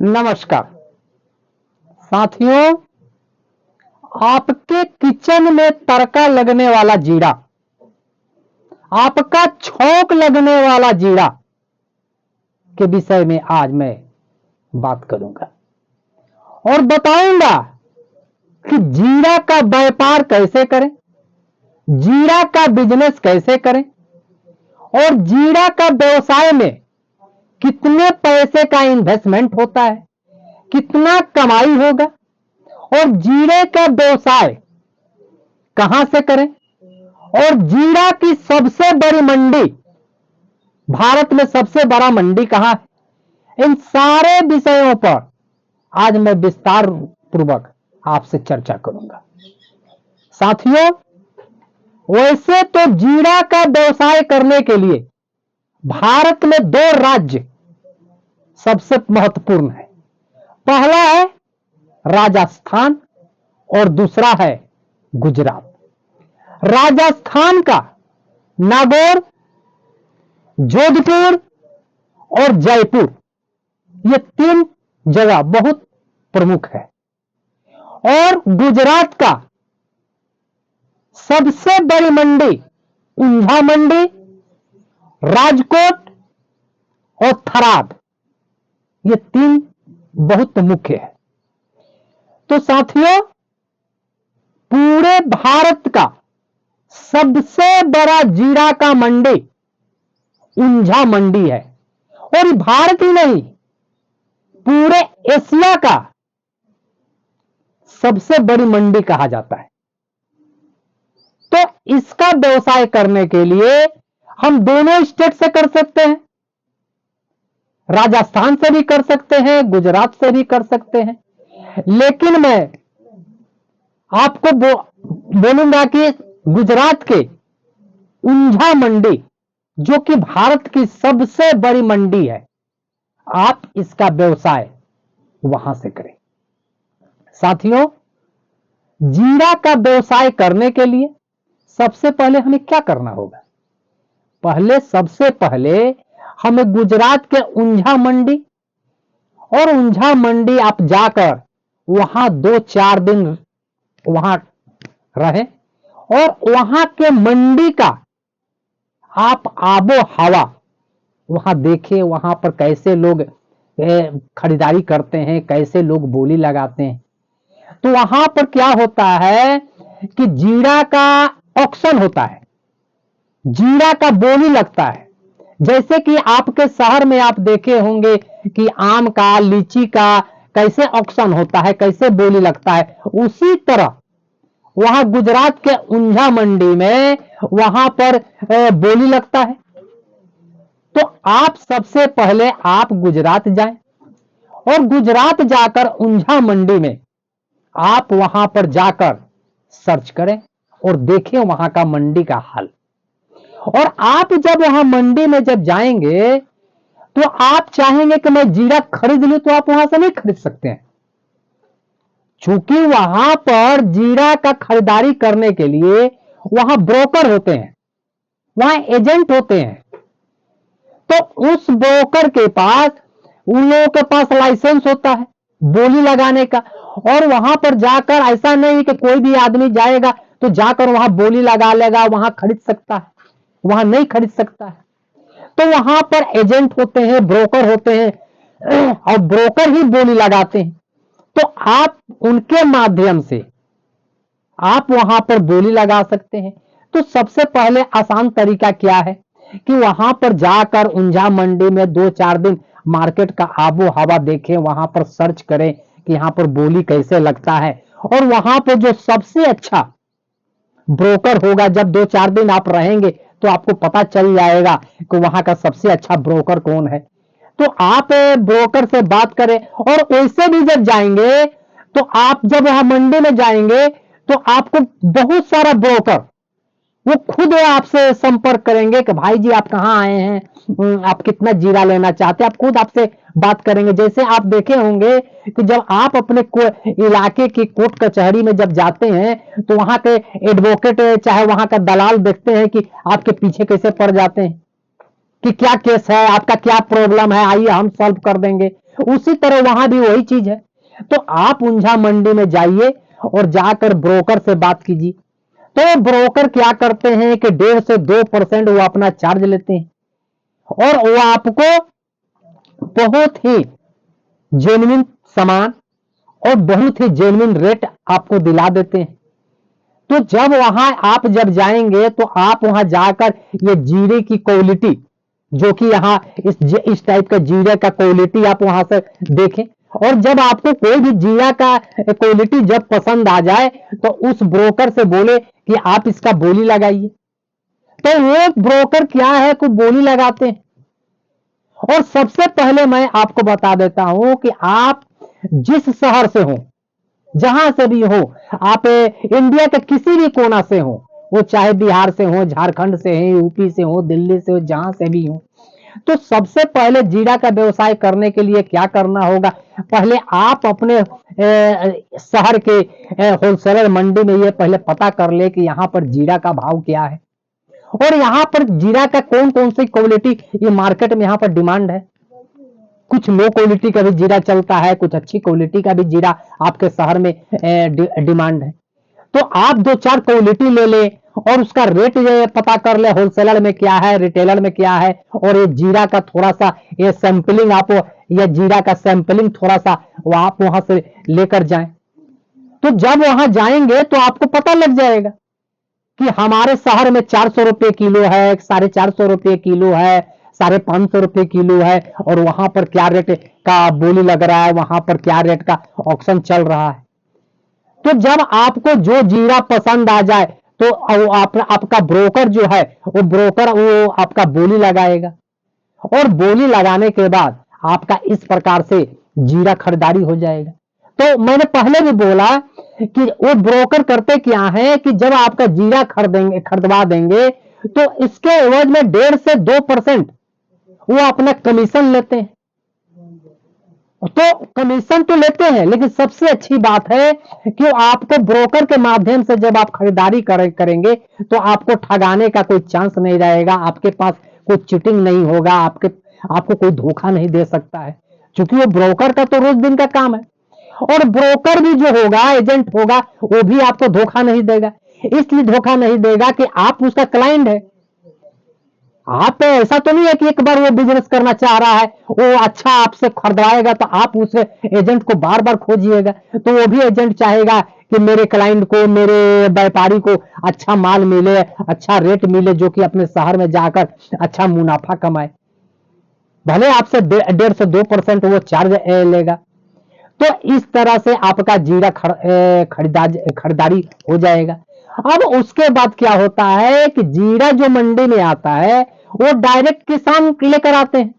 नमस्कार साथियों, आपके किचन में तड़का लगने वाला जीरा, आपका छौंक लगने वाला जीरा के विषय में आज मैं बात करूंगा और बताऊंगा कि जीरा का व्यापार कैसे करें, जीरा का बिजनेस कैसे करें और जीरा का व्यवसाय में कितने पैसे का इन्वेस्टमेंट होता है, कितना कमाई होगा और जीरे का व्यवसाय कहां से करें और जीरा की सबसे बड़ी मंडी, भारत में सबसे बड़ा मंडी कहां है, इन सारे विषयों पर आज मैं विस्तार पूर्वक आपसे चर्चा करूंगा। साथियों, वैसे तो जीरा का व्यवसाय करने के लिए भारत में दो राज्य सबसे महत्वपूर्ण है। पहला है राजस्थान और दूसरा है गुजरात। राजस्थान का नागौर, जोधपुर और जयपुर, ये तीन जगह बहुत प्रमुख है और गुजरात का सबसे बड़ी मंडी ऊंझा मंडी, राजकोट और थराद, ये तीन बहुत मुख्य है। तो साथियों, पूरे भारत का सबसे बड़ा जीरा का मंडी ऊंझा मंडी है और भारत ही नहीं, पूरे एशिया का सबसे बड़ी मंडी कहा जाता है। तो इसका व्यवसाय करने के लिए हम दोनों स्टेट से कर सकते हैं, राजस्थान से भी कर सकते हैं, गुजरात से भी कर सकते हैं, लेकिन मैं आपको बोलूंगा कि गुजरात के ऊंझा मंडी, जो कि भारत की सबसे बड़ी मंडी है, आप इसका व्यवसाय वहां से करें। साथियों, जीरा का व्यवसाय करने के लिए सबसे पहले हमें क्या करना होगा? सबसे पहले हमें गुजरात के ऊंझा मंडी और ऊंझा मंडी आप जाकर वहां 2-4 दिन वहां रहे और वहां के मंडी का आप आबो हवा वहां देखें, वहां पर कैसे लोग खरीदारी करते हैं, कैसे लोग बोली लगाते हैं। तो वहां पर क्या होता है कि जीरा का ऑक्शन होता है, जीरा का बोली लगता है। जैसे कि आपके शहर में आप देखे होंगे कि आम का, लीची का कैसे ऑक्शन होता है, कैसे बोली लगता है, उसी तरह वहां गुजरात के ऊंझा मंडी में वहां पर बोली लगता है। तो आप सबसे पहले आप गुजरात जाएं और गुजरात जाकर ऊंझा मंडी में आप वहां पर जाकर सर्च करें और देखें वहां का मंडी का हाल। और आप जब वहां मंडी में जब जाएंगे तो आप चाहेंगे कि मैं जीरा खरीद लूं, तो आप वहां से नहीं खरीद सकते हैं, क्योंकि वहां पर जीरा का खरीदारी करने के लिए वहां ब्रोकर होते हैं, वहां एजेंट होते हैं। तो उस ब्रोकर के पास, उन लोगों के पास लाइसेंस होता है बोली लगाने का, और वहां पर जाकर ऐसा नहीं कि कोई भी आदमी जाएगा तो जाकर वहां बोली लगा लेगा, वहां खरीद सकता है, वहां नहीं खरीद सकता है। तो वहां पर एजेंट होते हैं, ब्रोकर होते हैं और ब्रोकर ही बोली लगाते हैं। तो आप उनके माध्यम से आप वहां पर बोली लगा सकते हैं। तो सबसे पहले आसान तरीका क्या है कि वहां पर जाकर ऊंझा मंडी में 2-4 दिन मार्केट का आबो हवा देखें, वहां पर सर्च करें कि यहां पर बोली कैसे लगता है, और वहां पर जो सबसे अच्छा ब्रोकर होगा, जब 2-4 दिन आप रहेंगे तो आपको पता चल जाएगा कि वहां का सबसे अच्छा ब्रोकर कौन है। तो आप ब्रोकर से बात करें, और वैसे भी जब जाएंगे तो आप जब वहां मंडी में जाएंगे तो आपको बहुत सारा ब्रोकर वो खुद आपसे संपर्क करेंगे कि भाई जी आप कहां आए हैं, आप कितना जीरा लेना चाहते हैं, आप खुद आपसे बात करेंगे। जैसे आप देखे होंगे कि जब आप अपने इलाके की कोर्ट कचहरी में जब जाते हैं तो वहां के एडवोकेट चाहे वहां का दलाल देखते हैं कि आपके पीछे कैसे पड़ जाते हैं कि क्या केस है, आपका क्या प्रॉब्लम है, आइए हम सॉल्व कर देंगे। उसी तरह वहां भी वही चीज है। तो आप ऊंझा मंडी में जाइए और जाकर ब्रोकर से बात कीजिए। तो ब्रोकर क्या करते हैं कि 1.5 से 2% वो अपना चार्ज लेते हैं और वो आपको बहुत ही जेन्युइन सामान और बहुत ही जेन्युइन रेट आपको दिला देते हैं। तो जब वहां आप जब जाएंगे तो आप वहां जाकर ये जीरे की क्वालिटी, जो कि यहाँ इस टाइप का जीरे का क्वालिटी आप वहां से देखें, और जब आपको कोई भी जीरा का क्वालिटी जब पसंद आ जाए तो उस ब्रोकर से बोले कि आप इसका बोली लगाइए। तो वो ब्रोकर क्या है कि बोली लगाते हैं। और सबसे पहले मैं आपको बता देता हूं कि आप जिस शहर से हो, जहां से भी हो, आप इंडिया के किसी भी कोना से हो, वो चाहे बिहार से हो, झारखंड से है, यूपी से हो, दिल्ली से हो, जहां से भी हो, तो सबसे पहले जीरा का व्यवसाय करने के लिए क्या करना होगा, पहले आप अपने शहर के होलसेलर मंडी में ये पहले पता कर ले कि यहाँ पर जीरा का भाव क्या है और यहाँ पर जीरा का कौन कौन सी क्वालिटी ये मार्केट में यहाँ पर डिमांड है। कुछ लो क्वालिटी का भी जीरा चलता है, कुछ अच्छी क्वालिटी का भी जीरा आपके शहर में डिमांड है। तो आप 2-4 क्वालिटी ले ले और उसका रेट ये पता कर ले, होलसेलर में क्या है, रिटेलर में क्या है, और ये जीरा का थोड़ा सा ये सैंपलिंग आप, ये जीरा का सैंपलिंग थोड़ा सा वो आप वहां से लेकर जाएं। तो जब वहां जाएंगे तो आपको पता लग जाएगा कि हमारे शहर में 400 रुपये किलो है, 450 रुपये किलो है, 550 रुपये किलो है, और वहां पर क्या रेट का बोली लग रहा है, वहां पर क्या रेट का ऑक्शन चल रहा है। तो जब आपको जो जीरा पसंद आ जाए तो आपका ब्रोकर जो है वो ब्रोकर वो आपका बोली लगाएगा और बोली लगाने के बाद आपका इस प्रकार से जीरा खरीदारी हो जाएगा। तो मैंने पहले भी बोला कि वो ब्रोकर करते क्या है कि जब आपका जीरा खरीदवा देंगे तो इसके एवज में 1.5 से 2% वो अपना कमीशन लेते हैं। तो कमीशन तो लेते हैं, लेकिन सबसे अच्छी बात है कि आपको ब्रोकर के माध्यम से जब आप खरीदारी करेंगे तो आपको ठगाने का कोई चांस नहीं रहेगा, आपके पास कोई चीटिंग नहीं होगा, आपको कोई धोखा नहीं दे सकता है, क्योंकि वो ब्रोकर का तो रोज दिन का काम है। और ब्रोकर भी जो होगा, एजेंट होगा, वो भी आपको धोखा नहीं देगा। इसलिए धोखा नहीं देगा कि आप उसका क्लाइंट है। आप ऐसा तो नहीं है कि एक बार वो बिजनेस करना चाह रहा है, वो अच्छा आपसे खरीदवाएगा तो आप उस एजेंट को बार बार खोजिएगा। तो वो भी एजेंट चाहेगा कि मेरे क्लाइंट को, मेरे व्यापारी को अच्छा माल मिले, अच्छा रेट मिले, जो कि अपने शहर में जाकर अच्छा मुनाफा कमाए। भले आपसे 1.5 से 2% वो चार्ज लेगा। तो इस तरह से आपका जीरा खरीदारी हो जाएगा। अब उसके बाद क्या होता है कि जीरा जो मंडी में आता है वो डायरेक्ट किसान लेकर आते हैं।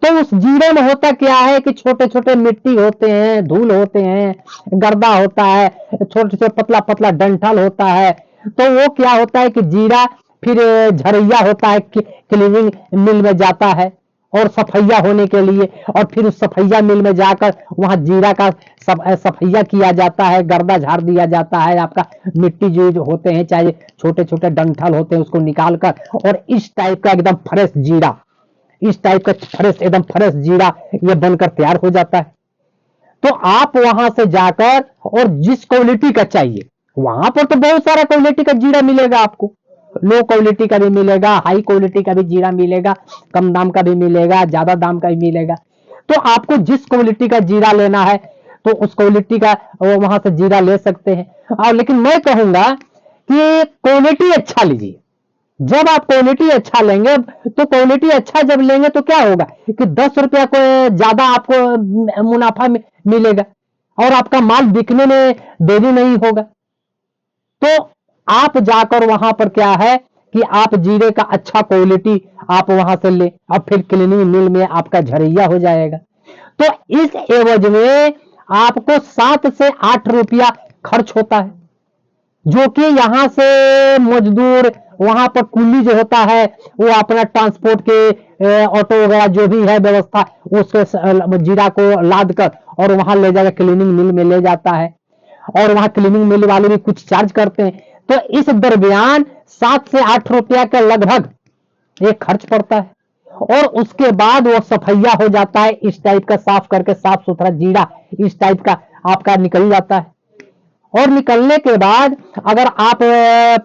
तो उस जीरे में होता क्या है कि छोटे छोटे मिट्टी होते हैं, धूल होते हैं, गर्दा होता है, छोटे छोटे पतला पतला डंठल होता है। तो वो क्या होता है कि जीरा फिर झरैया होता है, क्लीनिंग मिल में जाता है और सफैया होने के लिए, और फिर उस सफैया मिल में जाकर वहां जीरा का सफैया किया जाता है, गर्दा झाड़ दिया जाता है। आपका मिट्टी जो होते हैं, चाहे छोटे छोटे डंठल होते हैं, उसको निकालकर और इस टाइप का एकदम फ्रेश जीरा, इस टाइप का फ्रेश एकदम फ्रेश जीरा ये बनकर तैयार हो जाता है। तो आप वहां से जाकर और जिस क्वालिटी का चाहिए, वहां पर तो बहुत सारा क्वालिटी का जीरा मिलेगा आपको, लो क्वालिटी का भी मिलेगा, हाई क्वालिटी का भी जीरा मिलेगा, कम दाम का भी मिलेगा, ज्यादा दाम का भी मिलेगा। तो आपको जिस क्वालिटी का जीरा लेना है तो उस क्वालिटी का वहां से जीरा ले सकते हैं। और लेकिन मैं कहूंगा कि क्वालिटी अच्छा लीजिए। जब आप क्वालिटी अच्छा लेंगे तो क्वालिटी अच्छा जब लेंगे तो क्या होगा कि 10 रुपया को ज्यादा आपको मुनाफा मिलेगा और आपका माल बिकने में देरी नहीं होगा। तो आप जाकर वहां पर क्या है कि आप जीरे का अच्छा क्वालिटी आप वहां से ले और फिर क्लीनिंग मिल में आपका झरैया हो जाएगा। तो इस एवज में आपको 7 से 8 रुपया खर्च होता है, जो कि यहां से मजदूर, वहां पर कुली जो होता है वो अपना ट्रांसपोर्ट के ऑटो वगैरह जो भी है व्यवस्था, उसको जीरा को लाद कर और वहां ले जाकर क्लीनिंग मिल में ले जाता है, और वहां क्लीनिंग मिल वाले भी कुछ चार्ज करते हैं। तो इस दरमियान 7 से 8 रुपया के लगभग एक खर्च पड़ता है। और उसके बाद वो सफैया हो जाता है, इस टाइप का साफ करके साफ सुथरा जीरा इस टाइप का आपका निकल जाता है। और निकलने के बाद अगर आप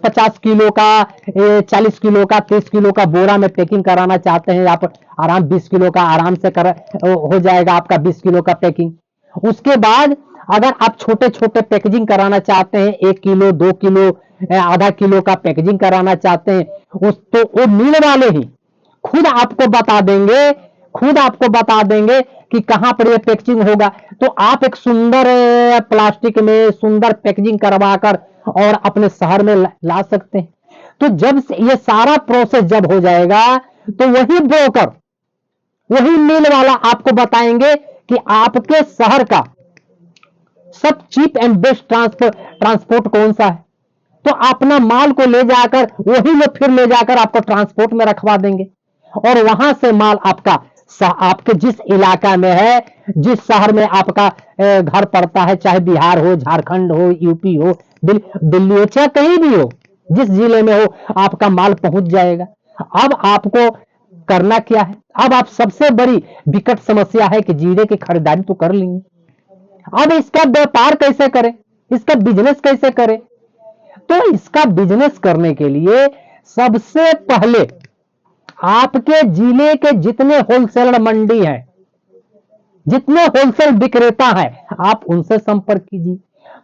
50 किलो का 40 किलो का 30 किलो का बोरा में पैकिंग कराना चाहते हैं, आप आराम 20 किलो का आराम से हो जाएगा आपका 20 किलो का पैकिंग। उसके बाद अगर आप छोटे छोटे पैकेजिंग कराना चाहते हैं, 1 किलो 2 किलो आधा किलो का पैकेजिंग कराना चाहते हैं, उस तो वो मिल वाले ही खुद आपको बता देंगे, खुद आपको बता देंगे कि कहां पर ये पैकेजिंग होगा। तो आप एक सुंदर प्लास्टिक में सुंदर पैकेजिंग करवाकर और अपने शहर में ला सकते हैं। तो जब ये सारा प्रोसेस जब हो जाएगा तो वही ब्रोकर, वही मिल वाला आपको बताएंगे कि आपके शहर का सब चीप एंड बेस्ट ट्रांसपोर्ट कौन सा है। तो अपना माल को ले जाकर वही लोग फिर ले जाकर आपको ट्रांसपोर्ट में रखवा देंगे और वहां से माल आपका आपके जिस इलाका में है, जिस शहर में आपका घर पड़ता है, चाहे बिहार हो, झारखंड हो, यूपी हो, दिल्ली हो, चाहे कहीं भी हो, जिस जिले में हो, आपका माल पहुंच जाएगा। अब आपको करना क्या है? अब आप सबसे बड़ी विकट समस्या है कि जीरे की खरीदारी तो कर लेंगे, अब इसका व्यापार कैसे करें, इसका बिजनेस कैसे करें? तो इसका बिजनेस करने के लिए सबसे पहले आपके जिले के जितने होलसेलर मंडी हैं, जितने होलसेल विक्रेता हैं, आप उनसे संपर्क कीजिए।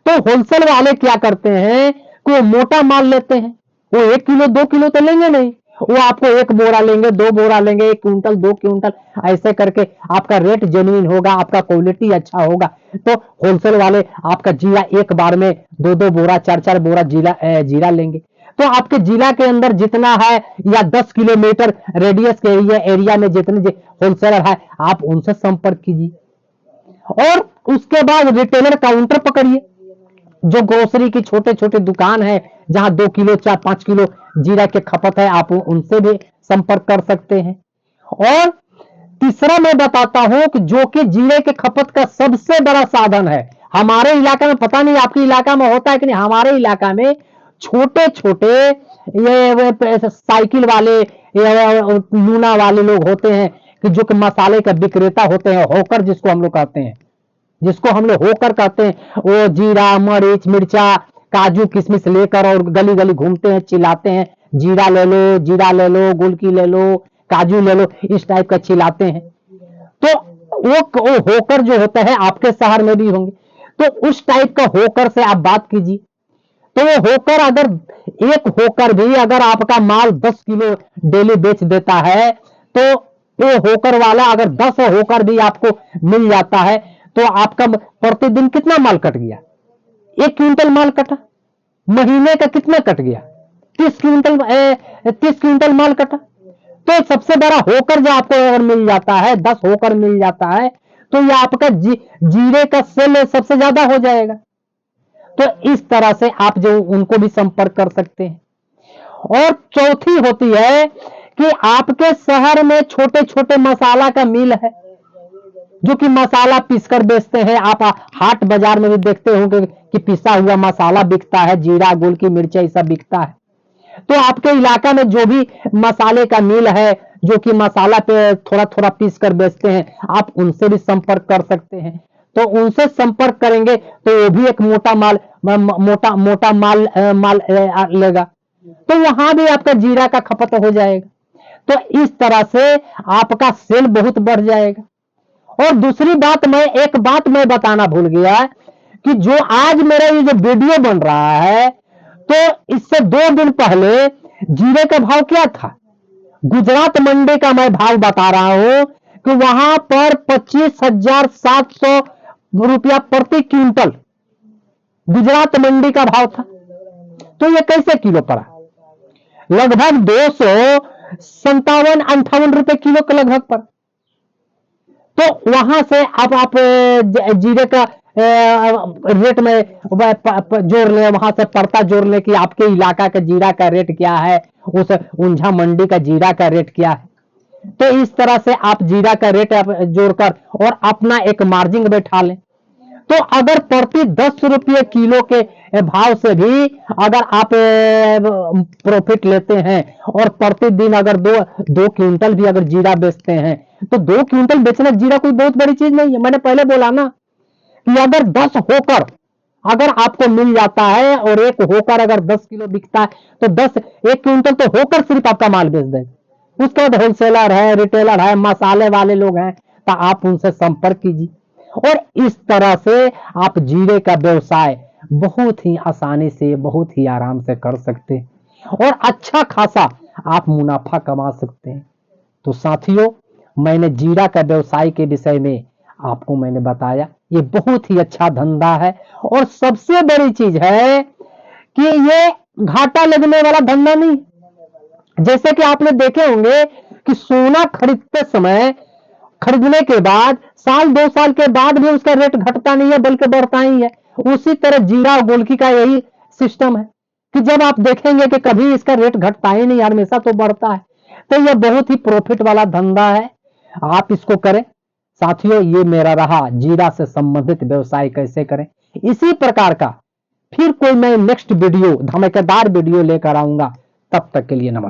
तो होलसेल वाले क्या करते हैं कि वो मोटा माल लेते हैं, वो 1 किलो 2 किलो तो लेंगे नहीं, वो आपको 1 बोरा लेंगे, 2 बोरा लेंगे, 1 क्विंटल 2 क्विंटल ऐसे करके आपका रेट जेन्युइन होगा, आपका क्वालिटी अच्छा होगा। तो होलसेल वाले आपका जीरा एक बार में 2-2 बोरा 4-4 बोरा जीरा लेंगे। तो आपके जिला के अंदर जितना है या 10 किलोमीटर रेडियस के एरिया में जितने होलसेलर है, आप उनसे संपर्क कीजिए। और उसके बाद रिटेलर काउंटर पकड़िए, जो ग्रोसरी की छोटे छोटे दुकान है, जहां 2 किलो 4-5 किलो जीरा के खपत है, आप उनसे भी संपर्क कर सकते हैं। और तीसरा मैं बताता हूं कि जो कि जीरे के खपत का सबसे बड़ा साधन है हमारे इलाका में, पता नहीं आपके इलाका में होता है कि नहीं, हमारे इलाका में छोटे छोटे ये साइकिल वाले लूना वाले लोग होते हैं कि जो कि मसाले का विक्रेता होते हैं, होकर जिसको हम लोग कहते हैं, जिसको हम लोग होकर कहते हैं, वो जीरा मरीच मिर्चा काजू किशमिश लेकर और गली गली घूमते हैं, चिल्लाते हैं जीरा ले लो, जीरा ले लो, गुलकी ले लो, काजू ले लो, इस टाइप का चिल्लाते हैं। तो वो होकर जो होता है आपके शहर में भी होंगे, तो उस टाइप का होकर से आप बात कीजिए। तो वो होकर अगर एक होकर भी अगर आपका माल 10 किलो डेली बेच देता है, तो वो होकर वाला अगर 10 होकर भी आपको मिल जाता है, तो आपका प्रतिदिन कितना माल कट गया? 1 क्विंटल माल कटा, महीने का कितना कट गया? 30 क्विंटल माल कटा। तो सबसे बड़ा होकर जो आपको अगर मिल जाता है, 10 होकर मिल जाता है, तो ये आपका जीरे का सेल सबसे ज्यादा हो जाएगा। तो इस तरह से आप जो उनको भी संपर्क कर सकते हैं। और चौथी होती है कि आपके शहर में छोटे छोटे मसाला का मिल है, जो कि मसाला पीसकर बेचते हैं। आप हाट बाजार में भी देखते होंगे कि पिसा हुआ मसाला बिकता है, जीरा गुलकी मिर्चा सब बिकता है। तो आपके इलाका में जो भी मसाले का मिल है, जो कि मसाला पे थोड़ा थोड़ा पीस कर बेचते हैं, आप उनसे भी संपर्क कर सकते हैं। तो उनसे संपर्क करेंगे तो वो भी एक मोटा माल लेगा, तो वहां भी आपका जीरा का खपत हो जाएगा। तो इस तरह से आपका सेल बहुत बढ़ जाएगा। और दूसरी बात, एक बात मैं बताना भूल गया कि जो आज मेरा ये जो वीडियो बन रहा है, तो इससे 2 दिन पहले जीरे का भाव क्या था? गुजरात मंडी का मैं भाव बता रहा हूं कि वहां पर 25,700 रुपया प्रति क्विंटल गुजरात मंडी का भाव था। तो ये कैसे किलो पड़ा? लगभग 257-58 रुपए किलो के लगभग पर। तो वहां से अब आप जीरे का रेट में जोड़ ले, वहां से पड़ता जोड़ ले कि आपके इलाका का जीरा का रेट क्या है, उस ऊंझा मंडी का जीरा का रेट क्या है। तो इस तरह से आप जीरा का रेट जोड़कर और अपना एक मार्जिन बैठा लें। तो अगर प्रति 10 रुपये किलो के भाव से भी अगर आप प्रॉफिट लेते हैं और प्रतिदिन अगर दो क्विंटल भी अगर जीरा बेचते हैं तो 2 क्विंटल बेचना जीरा कोई बहुत बड़ी चीज नहीं है। मैंने पहले बोला ना कि अगर 10 होकर अगर आपको मिल जाता है और एक होकर अगर 10 किलो बिकता है तो 1 क्विंटल तो होकर सिर्फ आपका माल बेच देगा। उसके बाद होलसेलर है, रिटेलर है, मसाले वाले लोग हैं, तो आप उनसे संपर्क कीजिए और इस तरह से आप जीरे का व्यवसाय बहुत ही आसानी से, बहुत ही आराम से कर सकते हैं और अच्छा खासा आप मुनाफा कमा सकते हैं। तो साथियों, मैंने जीरा का व्यवसाय के विषय में आपको मैंने बताया, ये बहुत ही अच्छा धंधा है और सबसे बड़ी चीज है कि ये घाटा लगने वाला धंधा नहीं। जैसे कि आपने देखे होंगे कि सोना खरीदते समय, खरीदने के बाद साल 2 साल के बाद भी उसका रेट घटता नहीं है बल्कि बढ़ता ही है। उसी तरह जीरा और गोल्की का यही सिस्टम है कि जब आप देखेंगे कि कभी इसका रेट घटता ही नहीं, हमेशा तो बढ़ता है। तो यह बहुत ही प्रॉफिट वाला धंधा है, आप इसको करें। साथियों, ये मेरा रहा जीरा से संबंधित व्यवसाय कैसे करें। इसी प्रकार का फिर कोई मैं नेक्स्ट वीडियो, धमाकेदार वीडियो लेकर आऊंगा। तब तक के लिए नमस्कार।